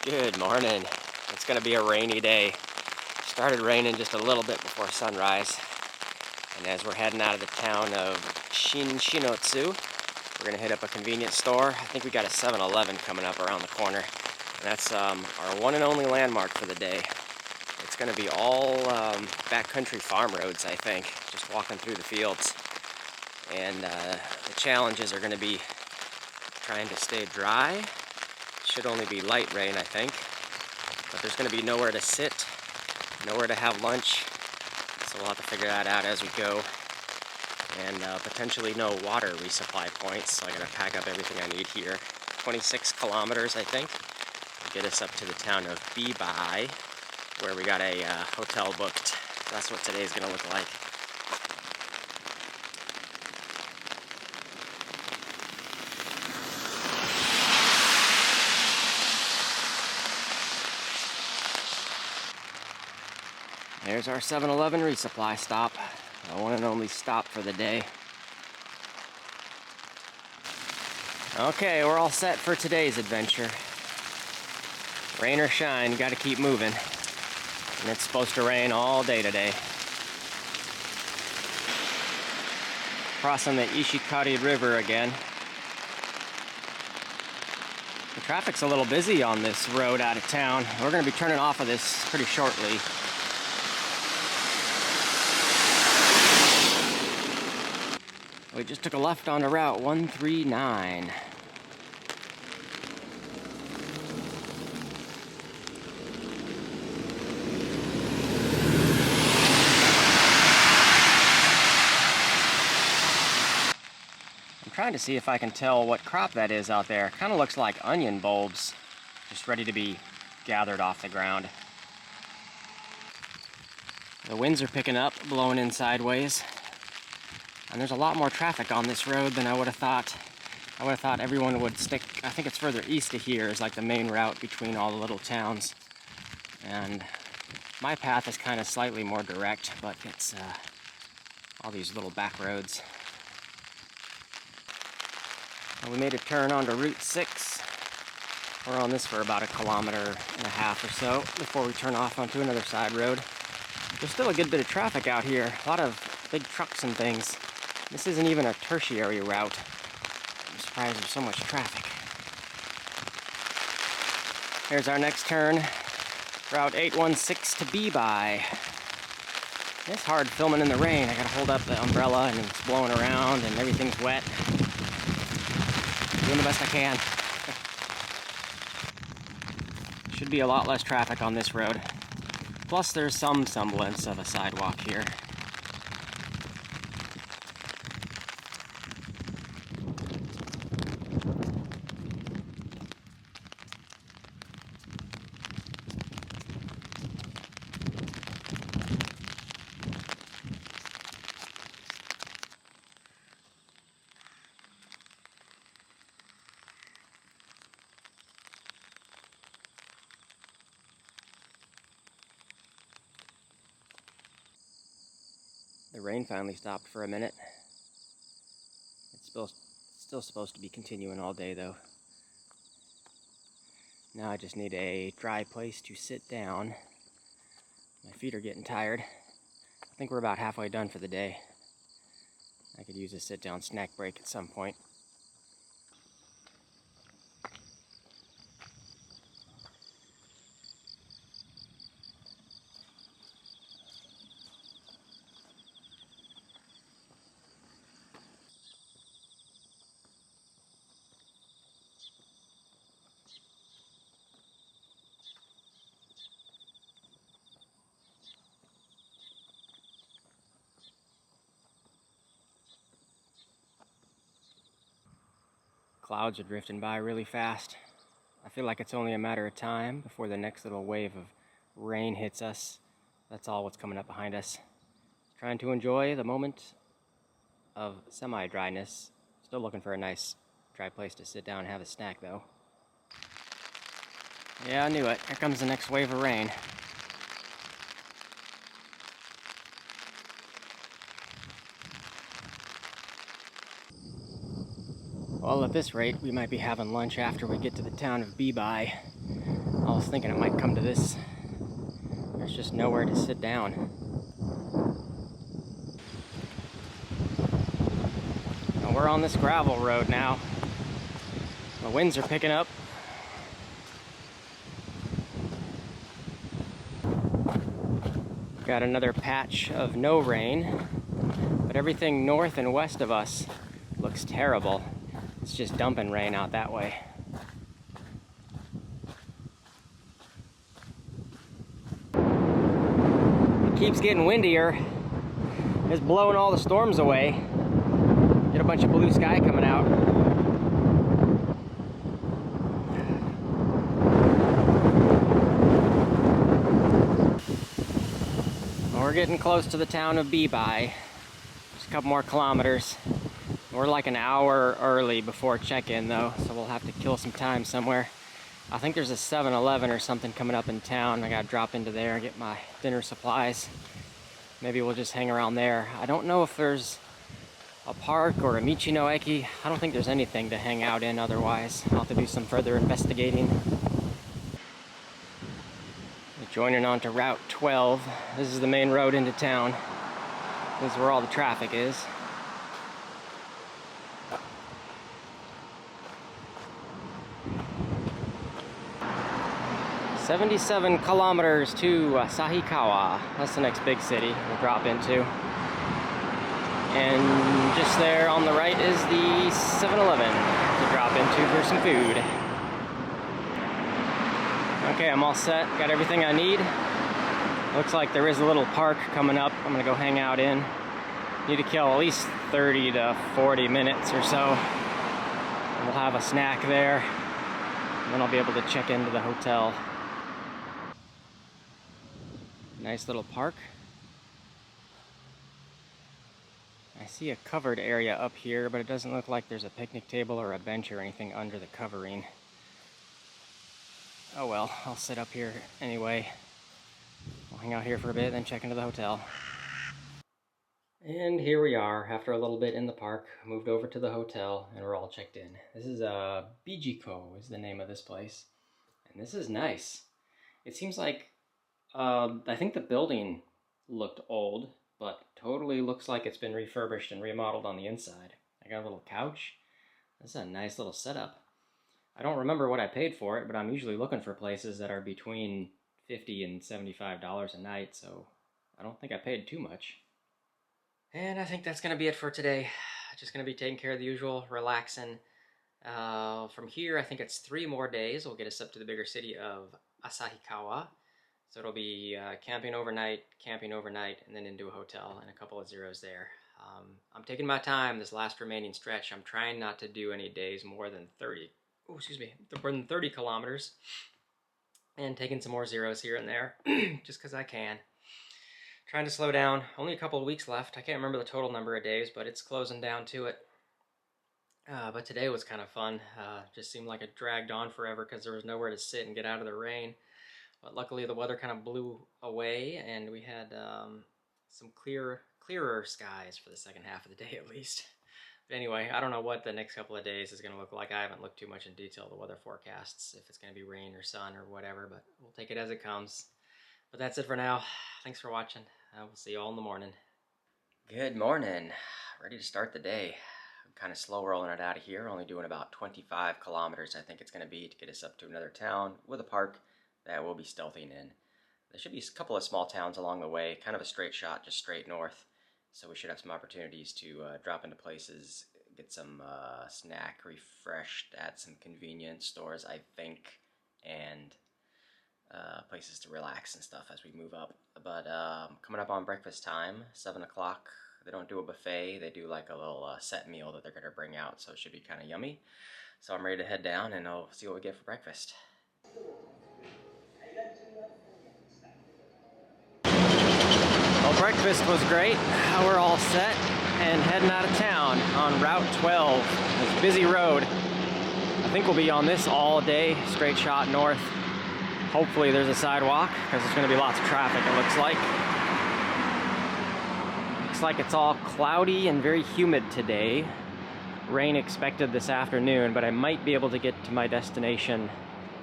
Good morning. It's going to be a rainy day. Started raining just a little bit before sunrise. And as we're heading out of the town of Shinotsu, we're going to hit up a convenience store. I think we got a 7-Eleven coming up around the corner. And that's our one and only landmark for the day. It's going to be all backcountry farm roads, I think, just walking through the fields. And the challenges are going to be trying to stay dry. Should only be light rain, I think, but there's going to be nowhere to sit, nowhere to have lunch, so we'll have to figure that out as we go, and potentially no water resupply points, so I gotta pack up everything I need here. 26 kilometers, I think, to get us up to the town of Bibai, where we got a hotel booked. That's what today's going to look like. There's our 7-Eleven resupply stop, the one and only stop for the day. Okay, we're all set for today's adventure. Rain or shine, gotta keep moving. And it's supposed to rain all day today. Crossing the Ishikari River again. The traffic's a little busy on this road out of town. We're gonna be turning off of this pretty shortly. We just took a left onto Route 139. I'm trying to see if I can tell what crop that is out there. Kind of looks like onion bulbs, just ready to be gathered off the ground. The winds are picking up, blowing in sideways. And there's a lot more traffic on this road than I would have thought. I would have thought everyone would stick, I think it's further east of here is like the main route between all the little towns. And my path is kind of slightly more direct, but it's all these little back roads. Well, we made a turn onto Route 6. We're on this for about 1.5 kilometers or so before we turn off onto another side road. There's still a good bit of traffic out here, a lot of big trucks and things. This isn't even a tertiary route. I'm surprised there's so much traffic. Here's our next turn, Route 816 to Bibai. It's hard filming in the rain. I gotta hold up the umbrella and it's blowing around and everything's wet. Doing the best I can. Should be a lot less traffic on this road. Plus there's some semblance of a sidewalk here. The rain finally stopped for a minute. It's still supposed to be continuing all day though. Now I just need a dry place to sit down. My feet are getting tired. I think we're about halfway done for the day. I could use a sit-down snack break at some point. Clouds are drifting by really fast. I feel like it's only a matter of time before the next little wave of rain hits us. That's all what's coming up behind us. Trying to enjoy the moment of semi-dryness. Still looking for a nice dry place to sit down and have a snack though. Yeah, I knew it. Here comes the next wave of rain. Well, at this rate, we might be having lunch after we get to the town of Bibai. I'll was thinking it might come to this. There's just nowhere to sit down. Now we're on this gravel road now. The winds are picking up. Got another patch of no rain, but everything north and west of us looks terrible. It's just dumping rain out that way. It keeps getting windier. It's blowing all the storms away. Get a bunch of blue sky coming out. We're getting close to the town of Bibai. Just a couple more kilometers. We're like an hour early before check-in though, so we'll have to kill some time somewhere. I think there's a 7-Eleven or something coming up in town. I gotta drop into there and get my dinner supplies. Maybe we'll just hang around there. I don't know if there's a park or a Michinoeki. I don't think there's anything to hang out in otherwise. I'll have to do some further investigating. Joining on to Route 12. This is the main road into town. This is where all the traffic is. "77 kilometers to Takikawa." That's the next big city we'll drop into. And just there on the right is the 7-Eleven to drop into for some food. Okay, I'm all set. Got everything I need. Looks like there is a little park coming up I'm gonna go hang out in. Need to kill at least 30 to 40 minutes or so. And we'll have a snack there. And then I'll be able to check into the hotel. Nice little park. I see a covered area up here, but it doesn't look like there's a picnic table or a bench or anything under the covering. Oh well, I'll sit up here anyway. I'll hang out here for a bit, then check into the hotel. And here we are, after a little bit in the park, moved over to the hotel, and we're all checked in. This is Bijiko is the name of this place. And this is nice. It seems like, I think the building looked old, but totally looks like it's been refurbished and remodeled on the inside. I got a little couch. This is a nice little setup. I don't remember what I paid for it, but I'm usually looking for places that are between $50 and $75 a night, so I don't think I paid too much. And I think that's going to be it for today. Just going to be taking care of the usual, relaxing. From here, I think it's 3 more days will get us up to the bigger city of Asahikawa. So it'll be camping overnight, and then into a hotel, and a couple of zeros there. I'm taking my time this last remaining stretch. I'm trying not to do any days more than 30 kilometers, and taking some more zeros here and there, just because I can. Trying to slow down. Only a couple of weeks left. I can't remember the total number of days, but it's closing down to it. But today was kind of fun. Just seemed like it dragged on forever because there was nowhere to sit and get out of the rain. But luckily the weather kind of blew away, and we had some clearer skies for the second half of the day at least. But anyway, I don't know what the next couple of days is going to look like. I haven't looked too much in detail the weather forecasts, if it's going to be rain or sun or whatever, but we'll take it as it comes. But that's it for now. Thanks for watching. We'll see you all in the morning. Good morning. Ready to start the day. I'm kind of slow rolling it out of here, only doing about 25 kilometers I think it's going to be to get us up to another town with a park that we'll be stealthing in. There should be a couple of small towns along the way, kind of a straight shot, just straight north. So we should have some opportunities to drop into places, get some snack refreshed at some convenience stores, I think, and places to relax and stuff as we move up. But coming up on breakfast time, 7 o'clock, they don't do a buffet, they do like a little set meal that they're going to bring out, so it should be kind of yummy. So I'm ready to head down and I'll see what we get for breakfast. Well, breakfast was great. We're all set and heading out of town on Route 12. It's a busy road. I think we'll be on this all day, straight shot north. Hopefully there's a sidewalk, because there's going to be lots of traffic, it looks like. Looks like it's all cloudy and very humid today. Rain expected this afternoon, but I might be able to get to my destination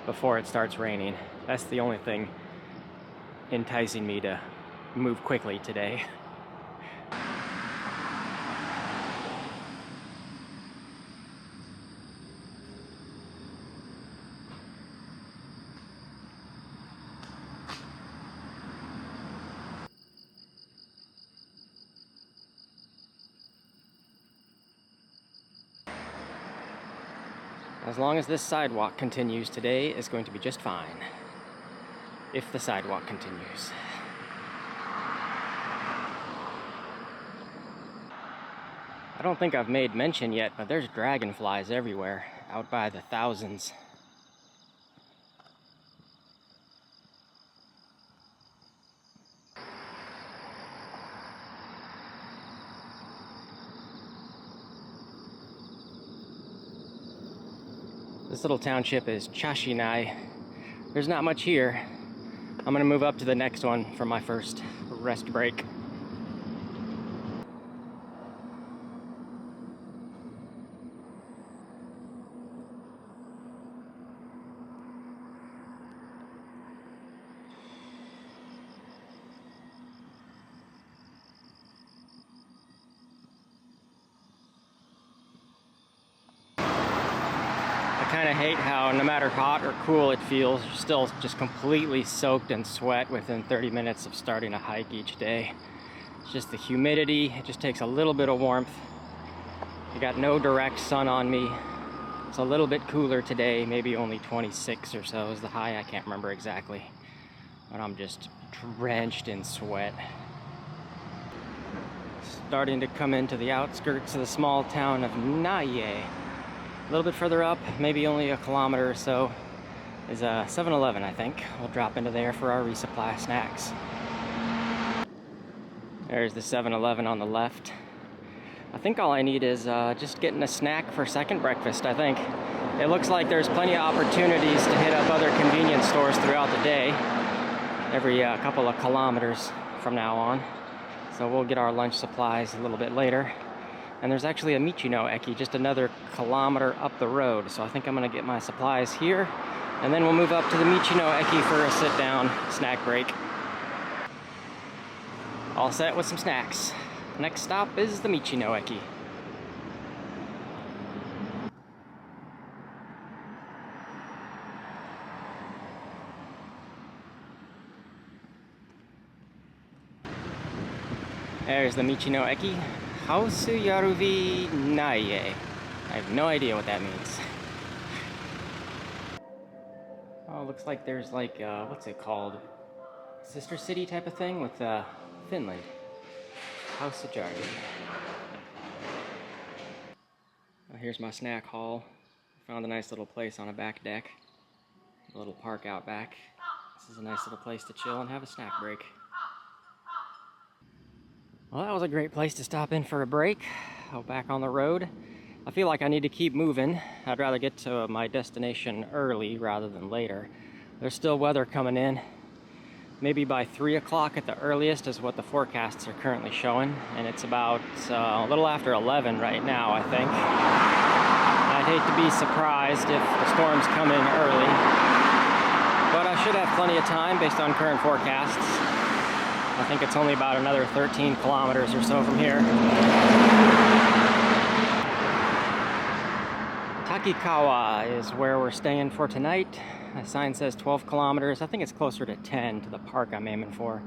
before it starts raining. That's the only thing enticing me to move quickly today. As long as this sidewalk continues, today is going to be just fine. If the sidewalk continues. I don't think I've made mention yet, but there's dragonflies everywhere, out by the thousands. This little township is Chashinai. There's not much here. I'm gonna move up to the next one for my first rest break. I kind of hate how no matter hot or cool it feels, you're still just completely soaked in sweat within 30 minutes of starting a hike each day. It's just the humidity, it just takes a little bit of warmth. I got no direct sun on me. It's a little bit cooler today, maybe only 26 or so is the high, I can't remember exactly. But I'm just drenched in sweat. Starting to come into the outskirts of the small town of Naie. A little bit further up, maybe only a kilometer or so, is a 7-Eleven, I think. We'll drop into there for our resupply snacks. There's the 7-Eleven on the left. I think all I need is just getting a snack for second breakfast, I think. It looks like there's plenty of opportunities to hit up other convenience stores throughout the day, every couple of kilometers from now on. So we'll get our lunch supplies a little bit later. And there's actually a Michino Eki just another kilometer up the road. So I think I'm gonna get my supplies here, and then we'll move up to the Michino Eki for a sit-down snack break. All set with some snacks. Next stop is the Michino Eki. There's the Michino Eki. House Yaruvi Naie. I have no idea what that means. Oh, looks like there's like, what's it called? Sister city type of thing with Finland. House Yaruvi. Well, here's my snack haul. Found a nice little place on a back deck. A little park out back. This is a nice little place to chill and have a snack break. Well, that was a great place to stop in for a break. Oh, back on the road. I feel like I need to keep moving. I'd rather get to my destination early rather than later. There's still weather coming in. Maybe by 3 o'clock at the earliest is what the forecasts are currently showing. And it's about a little after 11 right now, I think. I'd hate to be surprised if the storms come in early. But I should have plenty of time based on current forecasts. I think it's only about another 13 kilometers or so from here. Takikawa is where we're staying for tonight. The sign says 12 kilometers. I think it's closer to 10 to the park I'm aiming for.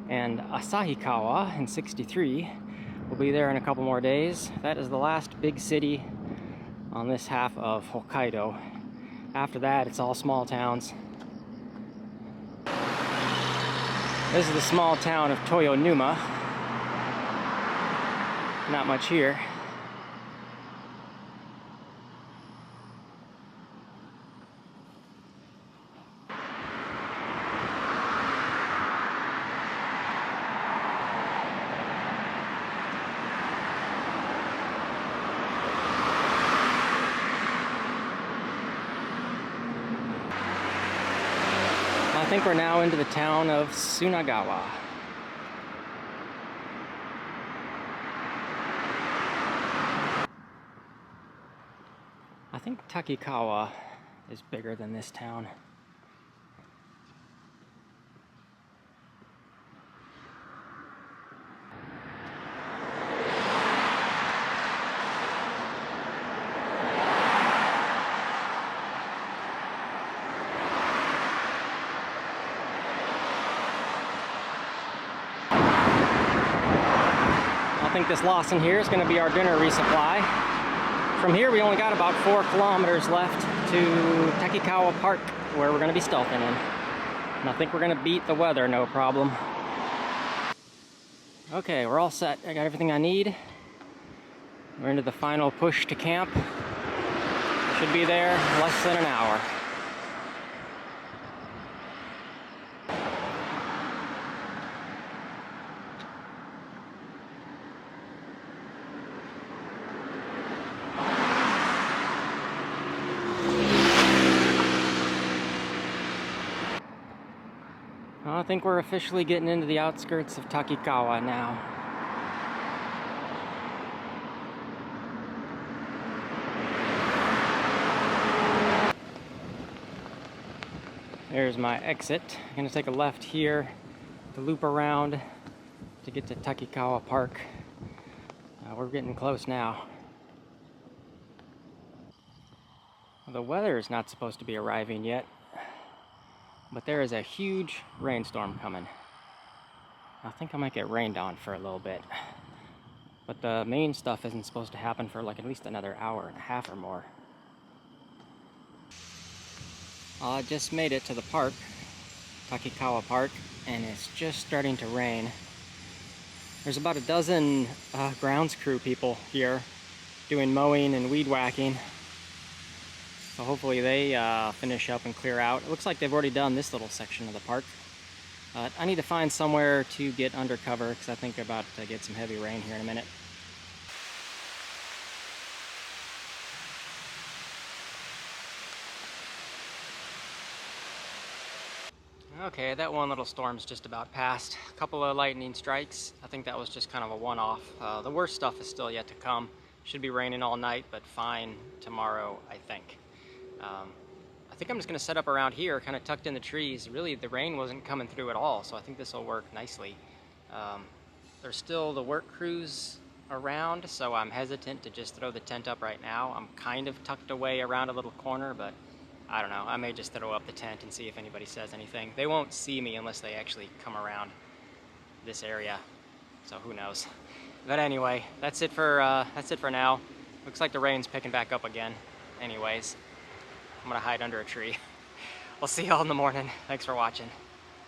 And Asahikawa in 63 will be there in a couple more days. That is the last big city on this half of Hokkaido. After that, it's all small towns. This is the small town of Toyonuma. Not much here. I think we're now into the town of Sunagawa. I think Takikawa is bigger than this town. think this Lawson here is going to be our dinner resupply. From here, we only got about 4 kilometers left to Takikawa Park, where we're going to be stealthing in. And I think we're going to beat the weather, no problem. Okay, we're all set. I got everything I need. We're into the final push to camp. Should be there in less than an hour. I think we're officially getting into the outskirts of Takikawa now. There's my exit. I'm gonna take a left here to loop around to get to Takikawa Park. We're getting close now. The weather is not supposed to be arriving yet, but there is a huge rainstorm coming. I think I might get rained on for a little bit, but the main stuff isn't supposed to happen for like at least another hour and a half or more. I just made it to the park, Takikawa Park, and it's just starting to rain. There's about a dozen grounds crew people here doing mowing and weed whacking. So hopefully they finish up and clear out. It looks like they've already done this little section of the park. I need to find somewhere to get undercover because I think they're about to get some heavy rain here in a minute. Okay, that one little storm's just about passed. A couple of lightning strikes. I think that was just kind of a one-off. The worst stuff is still yet to come. Should be raining all night, but fine tomorrow, I think. I think I'm just going to set up around here, kind of tucked in the trees. Really, the rain wasn't coming through at all, so I think this will work nicely. There's still the work crews around, so I'm hesitant to just throw the tent up right now. I'm kind of tucked away around a little corner, but I don't know. I may just throw up the tent and see if anybody says anything. They won't see me unless they actually come around this area, so who knows. But anyway, that's it for now. Looks like the rain's picking back up again. Anyways, I'm gonna hide under a tree. I'll see y'all in the morning. Thanks for watching.